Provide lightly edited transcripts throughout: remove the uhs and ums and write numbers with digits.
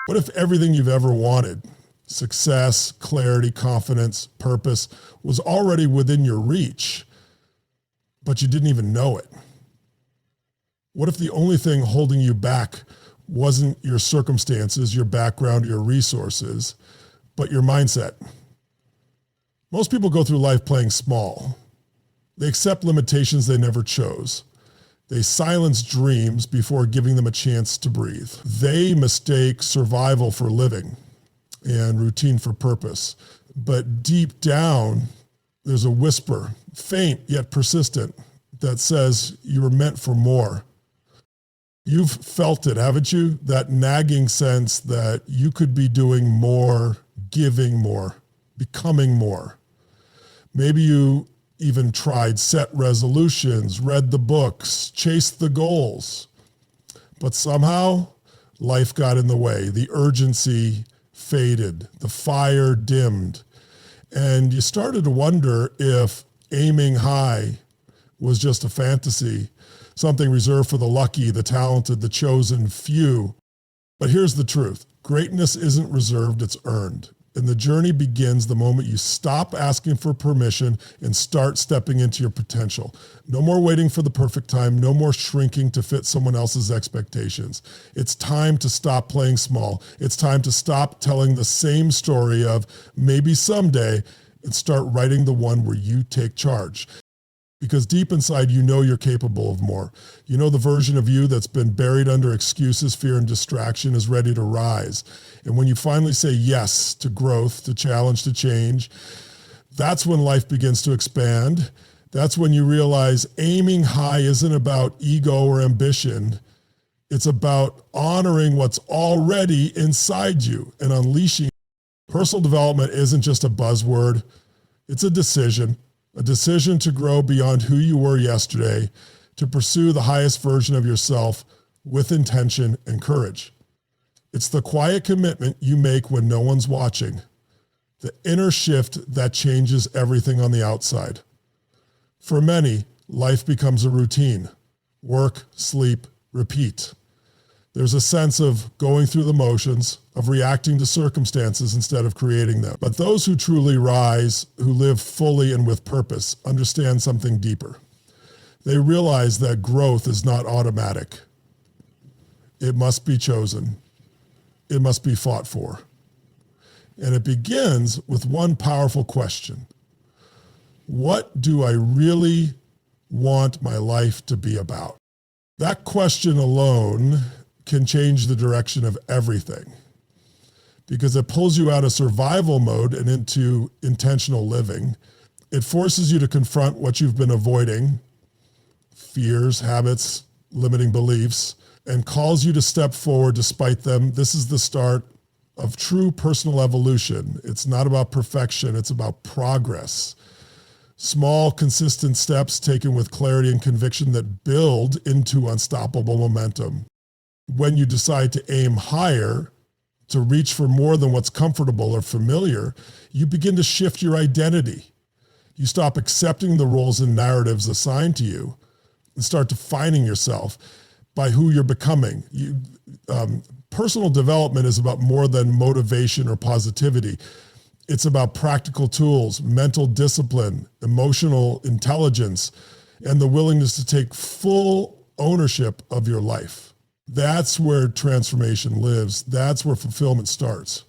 What if everything you've ever wanted, success, clarity, confidence, purpose, was already within your reach, but you didn't even know it? What if the only thing holding you back wasn't your circumstances, your background, your resources, but your mindset? Most people go through life playing small. They accept limitations they never chose. They silence dreams before giving them a chance to breathe. They mistake survival for living and routine for purpose. But deep down, there's a whisper, faint yet persistent, that says you were meant for more. You've felt it, haven't you? That nagging sense that you could be doing more, giving more, becoming more. Maybe you even tried set resolutions, read the books, chased the goals. But somehow life got in the way. The urgency faded, the fire dimmed, and you started to wonder if aiming high was just a fantasy, something reserved for the lucky, the talented, the chosen few. But here's the truth. Greatness isn't reserved, it's earned. And the journey begins the moment you stop asking for permission and start stepping into your potential. No more waiting for the perfect time, no more shrinking to fit someone else's expectations. It's time to stop playing small. It's time to stop telling the same story of maybe someday and start writing the one where you take charge. Because deep inside, you know you're capable of more. You know the version of you that's been buried under excuses, fear, and distraction is ready to rise. And when you finally say yes to growth, to challenge, to change, that's when life begins to expand. That's when you realize aiming high isn't about ego or ambition. It's about honoring what's already inside you and unleashing. Personal development isn't just a buzzword. It's a decision to grow beyond who you were yesterday, to pursue the highest version of yourself with intention and courage. It's the quiet commitment you make when no one's watching, the inner shift that changes everything on the outside. For many, life becomes a routine. Work, sleep, repeat. There's a sense of going through the motions, of reacting to circumstances instead of creating them. But those who truly rise, who live fully and with purpose, understand something deeper. They realize that growth is not automatic. It must be chosen. It must be fought for. And it begins with one powerful question. What do I really want my life to be about? That question alone can change the direction of everything, because it pulls you out of survival mode and into intentional living. It forces you to confront what you've been avoiding, fears, habits, limiting beliefs, and calls you to step forward despite them. This is the start of true personal evolution. It's not about perfection, it's about progress. Small, consistent steps taken with clarity and conviction that build into unstoppable momentum. When you decide to aim higher, to reach for more than what's comfortable or familiar, you begin to shift your identity. You stop accepting the roles and narratives assigned to you and start defining yourself by who you're becoming. Personal development is about more than motivation or positivity. It's about practical tools, mental discipline, emotional intelligence, and the willingness to take full ownership of your life. That's where transformation lives. That's where fulfillment starts.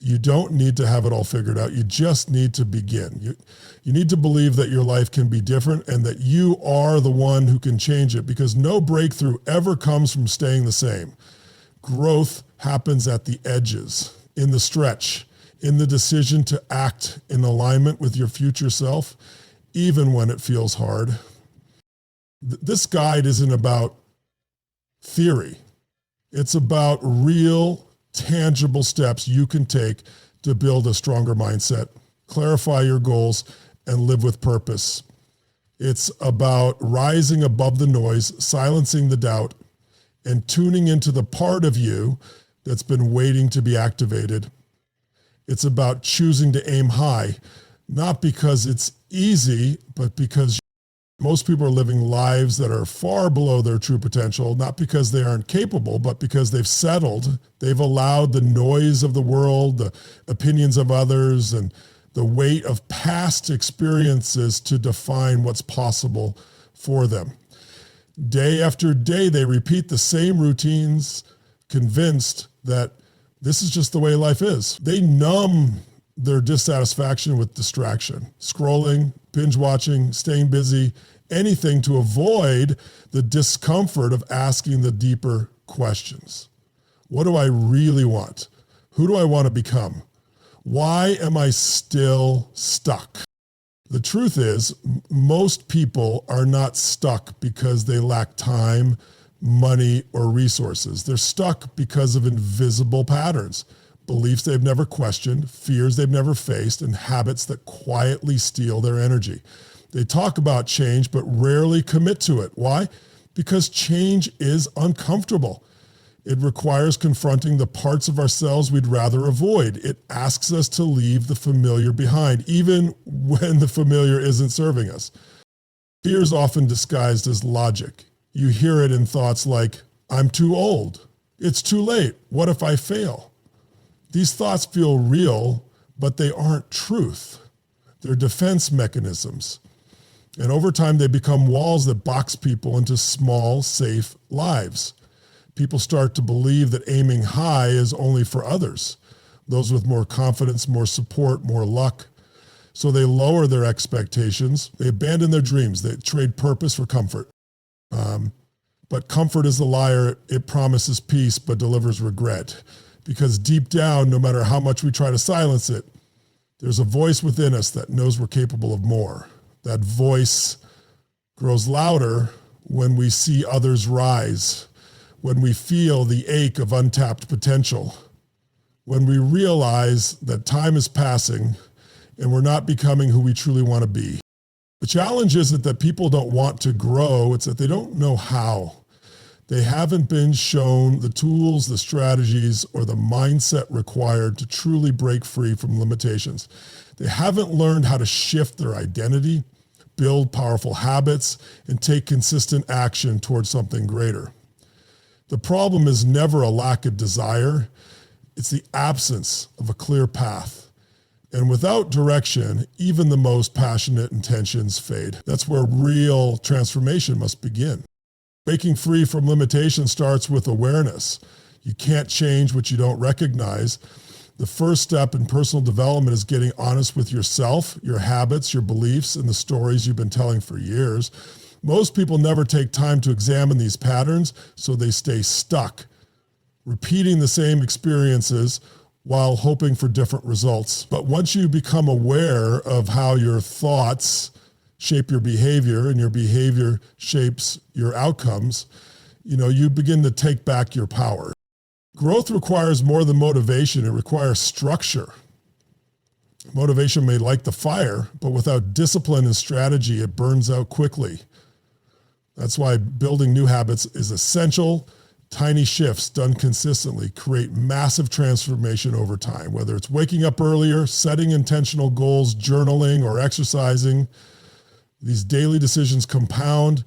You don't need to have it all figured out. You just need to begin. You need to believe that your life can be different and that you are the one who can change it, because no breakthrough ever comes from staying the same. Growth happens at the edges, in the stretch, in the decision to act in alignment with your future self, even when it feels hard. This guide isn't about theory. It's about real, tangible steps you can take to build a stronger mindset, clarify your goals, and live with purpose. It's about rising above the noise, silencing the doubt, and tuning into the part of you that's been waiting to be activated. It's about choosing to aim high, not because it's easy, but because Most people are living lives that are far below their true potential, not because they aren't capable, but because they've settled. They've allowed the noise of the world, the opinions of others, and the weight of past experiences to define what's possible for them. Day after day, they repeat the same routines, convinced that this is just the way life is. They numb their dissatisfaction with distraction, scrolling, binge watching, staying busy, anything to avoid the discomfort of asking the deeper questions. What do I really want? Who do I want to become? Why am I still stuck? The truth is, most people are not stuck because they lack time, money, or resources. They're stuck because of invisible patterns, beliefs they've never questioned, fears they've never faced, and habits that quietly steal their energy. They talk about change, but rarely commit to it. Why? Because change is uncomfortable. It requires confronting the parts of ourselves we'd rather avoid. It asks us to leave the familiar behind, even when the familiar isn't serving us. Fear is often disguised as logic. You hear it in thoughts like, I'm too old. It's too late. What if I fail? These thoughts feel real, but they aren't truth. They're defense mechanisms. And over time, they become walls that box people into small, safe lives. People start to believe that aiming high is only for others, those with more confidence, more support, more luck. So they lower their expectations. They abandon their dreams. They trade purpose for comfort. But comfort is the liar. It promises peace, but delivers regret. Because deep down, no matter how much we try to silence it, there's a voice within us that knows we're capable of more. That voice grows louder when we see others rise, when we feel the ache of untapped potential, when we realize that time is passing and we're not becoming who we truly want to be. The challenge isn't that people don't want to grow, it's that they don't know how. They haven't been shown the tools, the strategies, or the mindset required to truly break free from limitations. They haven't learned how to shift their identity, build powerful habits, and take consistent action towards something greater. The problem is never a lack of desire. It's the absence of a clear path. And without direction, even the most passionate intentions fade. That's where real transformation must begin. Breaking free from limitation starts with awareness. You can't change what you don't recognize. The first step in personal development is getting honest with yourself, your habits, your beliefs, and the stories you've been telling for years. Most people never take time to examine these patterns, so they stay stuck, repeating the same experiences while hoping for different results. But once you become aware of how your thoughts shape your behavior and your behavior shapes your outcomes, you begin to take back your power. Growth requires more than motivation. It requires structure. Motivation may light the fire, but without discipline and strategy, it burns out quickly. That's why building new habits is essential. Tiny shifts done consistently create massive transformation over time, whether it's waking up earlier, setting intentional goals, journaling, or exercising. These daily decisions compound.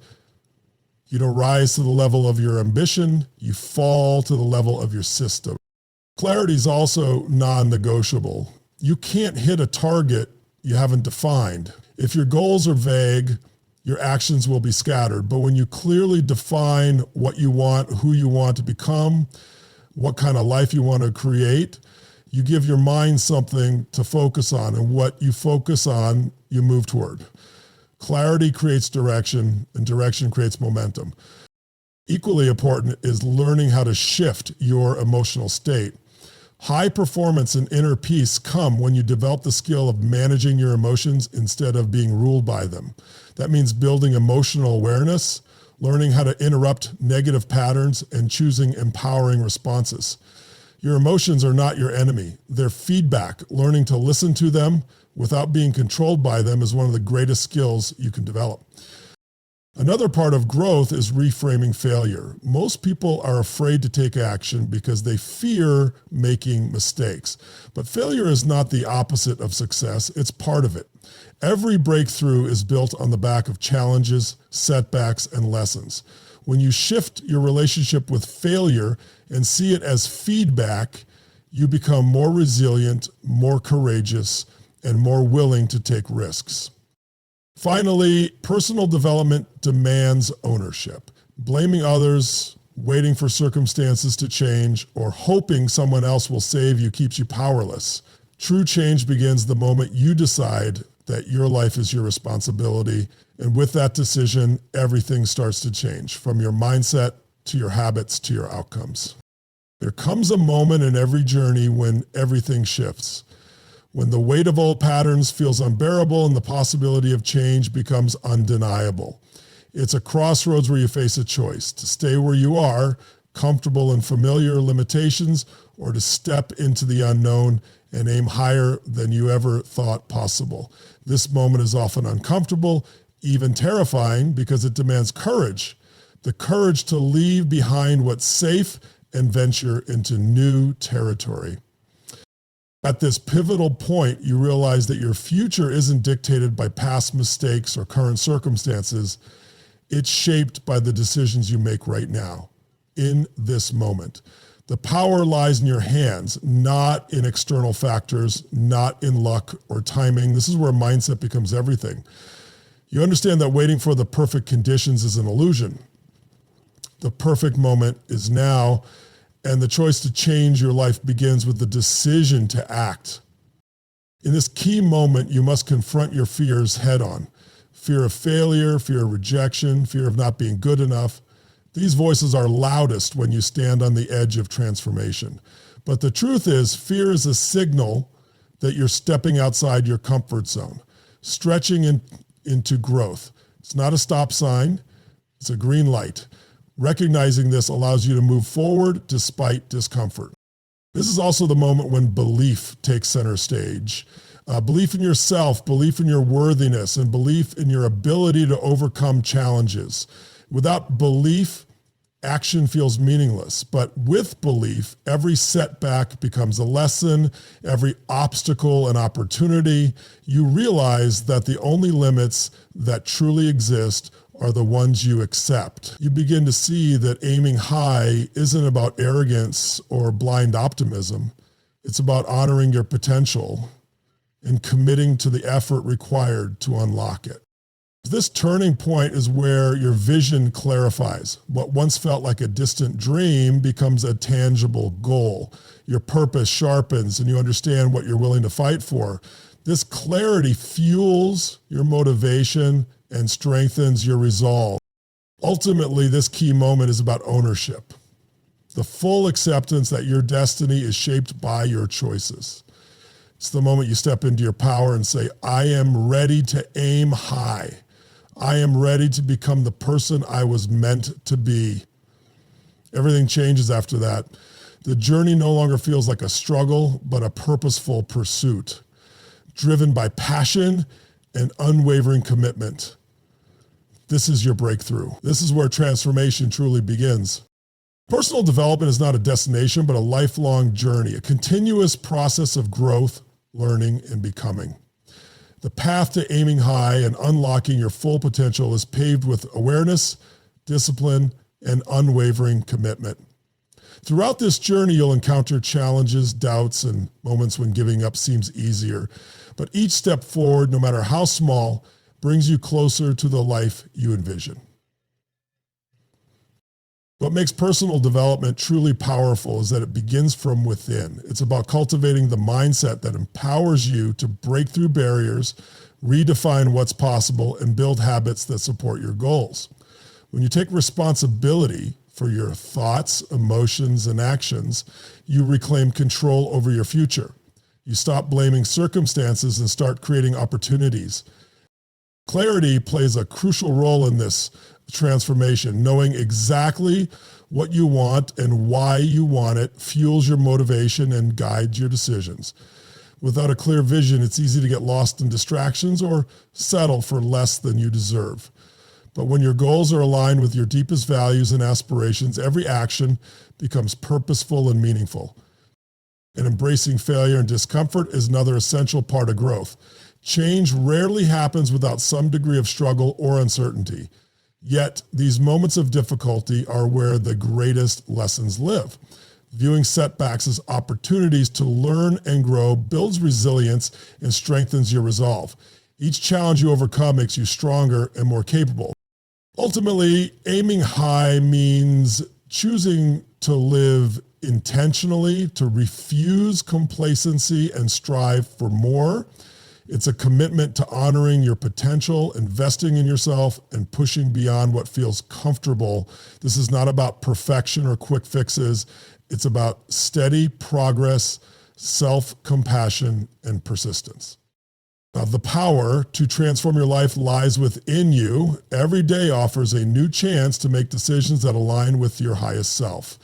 You don't rise to the level of your ambition, you fall to the level of your system. Clarity is also non-negotiable. You can't hit a target you haven't defined. If your goals are vague, your actions will be scattered. But when you clearly define what you want, who you want to become, what kind of life you want to create, you give your mind something to focus on, and what you focus on, you move toward. Clarity creates direction, and direction creates momentum. Equally important is learning how to shift your emotional state. High performance and inner peace come when you develop the skill of managing your emotions instead of being ruled by them. That means building emotional awareness, learning how to interrupt negative patterns, and choosing empowering responses. Your emotions are not your enemy. They're feedback. Learning to listen to them without being controlled by them is one of the greatest skills you can develop. Another part of growth is reframing failure. Most people are afraid to take action because they fear making mistakes. But failure is not the opposite of success, it's part of it. Every breakthrough is built on the back of challenges, setbacks, and lessons. When you shift your relationship with failure and see it as feedback, you become more resilient, more courageous, and more willing to take risks. Finally, personal development demands ownership. Blaming others, waiting for circumstances to change, or hoping someone else will save you keeps you powerless. True change begins the moment you decide that your life is your responsibility. And with that decision, everything starts to change, from your mindset to your habits to your outcomes. There comes a moment in every journey when everything shifts, when the weight of old patterns feels unbearable and the possibility of change becomes undeniable. It's a crossroads where you face a choice: to stay where you are, comfortable in familiar limitations, or to step into the unknown and aim higher than you ever thought possible. This moment is often uncomfortable, even terrifying, because it demands courage. The courage to leave behind what's safe and venture into new territory. At this pivotal point, you realize that your future isn't dictated by past mistakes or current circumstances. It's shaped by the decisions you make right now, in this moment. The power lies in your hands, not in external factors, not in luck or timing. This is where mindset becomes everything. You understand that waiting for the perfect conditions is an illusion. The perfect moment is now, and the choice to change your life begins with the decision to act. In this key moment, you must confront your fears head on. Fear of failure, fear of rejection, fear of not being good enough. These voices are loudest when you stand on the edge of transformation. But the truth is, fear is a signal that you're stepping outside your comfort zone, stretching into growth. It's not a stop sign, it's a green light. Recognizing this allows you to move forward despite discomfort. This is also the moment when belief takes center stage. Belief in yourself, belief in your worthiness, and belief in your ability to overcome challenges. Without belief, action feels meaningless. But with belief, every setback becomes a lesson, every obstacle an opportunity. You realize that the only limits that truly exist are the ones you accept. You begin to see that aiming high isn't about arrogance or blind optimism. It's about honoring your potential and committing to the effort required to unlock it. This turning point is where your vision clarifies. What once felt like a distant dream becomes a tangible goal. Your purpose sharpens and you understand what you're willing to fight for. This clarity fuels your motivation and strengthens your resolve. Ultimately, this key moment is about ownership. The full acceptance that your destiny is shaped by your choices. It's the moment you step into your power and say, I am ready to aim high. I am ready to become the person I was meant to be. Everything changes after that. The journey no longer feels like a struggle, but a purposeful pursuit, driven by passion and unwavering commitment. This is your breakthrough. This is where transformation truly begins. Personal development is not a destination, but a lifelong journey, a continuous process of growth, learning, and becoming. The path to aiming high and unlocking your full potential is paved with awareness, discipline, and unwavering commitment. Throughout this journey, you'll encounter challenges, doubts, and moments when giving up seems easier. But each step forward, no matter how small, brings you closer to the life you envision. What makes personal development truly powerful is that it begins from within. It's about cultivating the mindset that empowers you to break through barriers, redefine what's possible, and build habits that support your goals. When you take responsibility for your thoughts, emotions, and actions, you reclaim control over your future. You stop blaming circumstances and start creating opportunities. Clarity plays a crucial role in this transformation. Knowing exactly what you want and why you want it fuels your motivation and guides your decisions. Without a clear vision, it's easy to get lost in distractions or settle for less than you deserve. But when your goals are aligned with your deepest values and aspirations, every action becomes purposeful and meaningful. And embracing failure and discomfort is another essential part of growth. Change rarely happens without some degree of struggle or uncertainty. Yet, these moments of difficulty are where the greatest lessons live. Viewing setbacks as opportunities to learn and grow builds resilience and strengthens your resolve. Each challenge you overcome makes you stronger and more capable. Ultimately, aiming high means choosing to live intentionally, to refuse complacency and strive for more. It's a commitment to honoring your potential, investing in yourself, and pushing beyond what feels comfortable. This is not about perfection or quick fixes. It's about steady progress, self-compassion, and persistence. Now, the power to transform your life lies within you. Every day offers a new chance to make decisions that align with your highest self.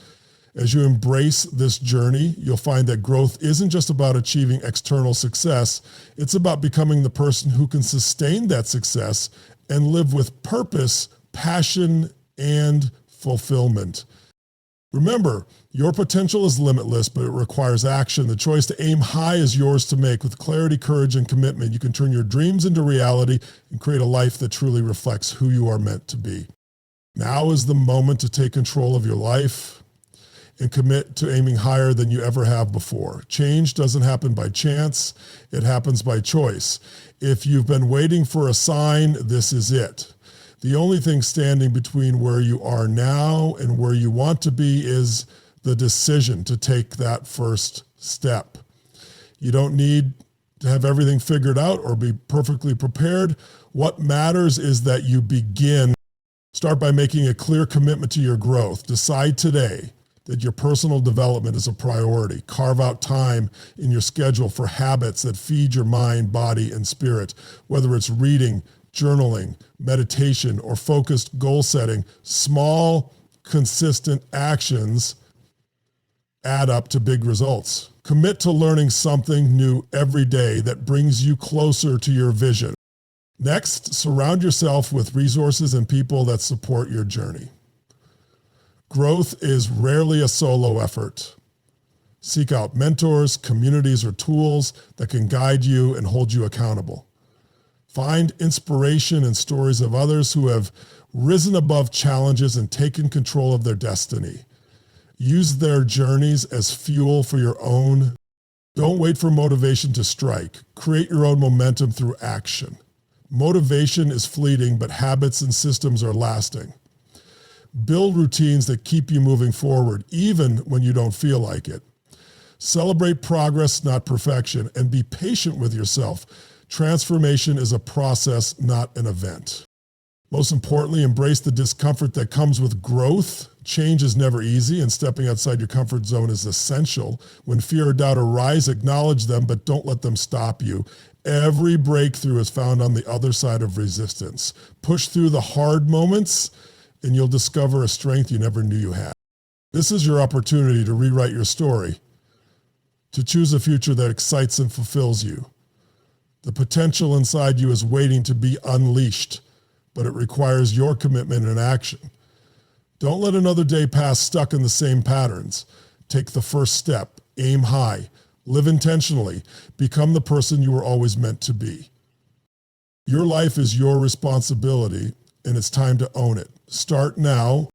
As you embrace this journey, you'll find that growth isn't just about achieving external success. It's about becoming the person who can sustain that success and live with purpose, passion, and fulfillment. Remember, your potential is limitless, but it requires action. The choice to aim high is yours to make. With clarity, courage, and commitment, you can turn your dreams into reality and create a life that truly reflects who you are meant to be. Now is the moment to take control of your life and commit to aiming higher than you ever have before. Change doesn't happen by chance. It happens by choice. If you've been waiting for a sign, this is it. The only thing standing between where you are now and where you want to be is the decision to take that first step. You don't need to have everything figured out or be perfectly prepared. What matters is that you begin. Start by making a clear commitment to your growth. Decide today that your personal development is a priority. Carve out time in your schedule for habits that feed your mind, body, and spirit. Whether it's reading, journaling, meditation, or focused goal setting, small, consistent actions add up to big results. Commit to learning something new every day that brings you closer to your vision. Next, surround yourself with resources and people that support your journey. Growth is rarely a solo effort. Seek out mentors, communities, or tools that can guide you and hold you accountable. Find inspiration in stories of others who have risen above challenges and taken control of their destiny. Use their journeys as fuel for your own. Don't wait for motivation to strike. Create your own momentum through action. Motivation is fleeting, but habits and systems are lasting. Build routines that keep you moving forward, even when you don't feel like it. Celebrate progress, not perfection, and be patient with yourself. Transformation is a process, not an event. Most importantly, embrace the discomfort that comes with growth. Change is never easy, and stepping outside your comfort zone is essential. When fear or doubt arise, acknowledge them, but don't let them stop you. Every breakthrough is found on the other side of resistance. Push through the hard moments, and you'll discover a strength you never knew you had. This is your opportunity to rewrite your story, to choose a future that excites and fulfills you. The potential inside you is waiting to be unleashed, but it requires your commitment and action. Don't let another day pass stuck in the same patterns. Take the first step, aim high, live intentionally, become the person you were always meant to be. Your life is your responsibility, and it's time to own it. Start now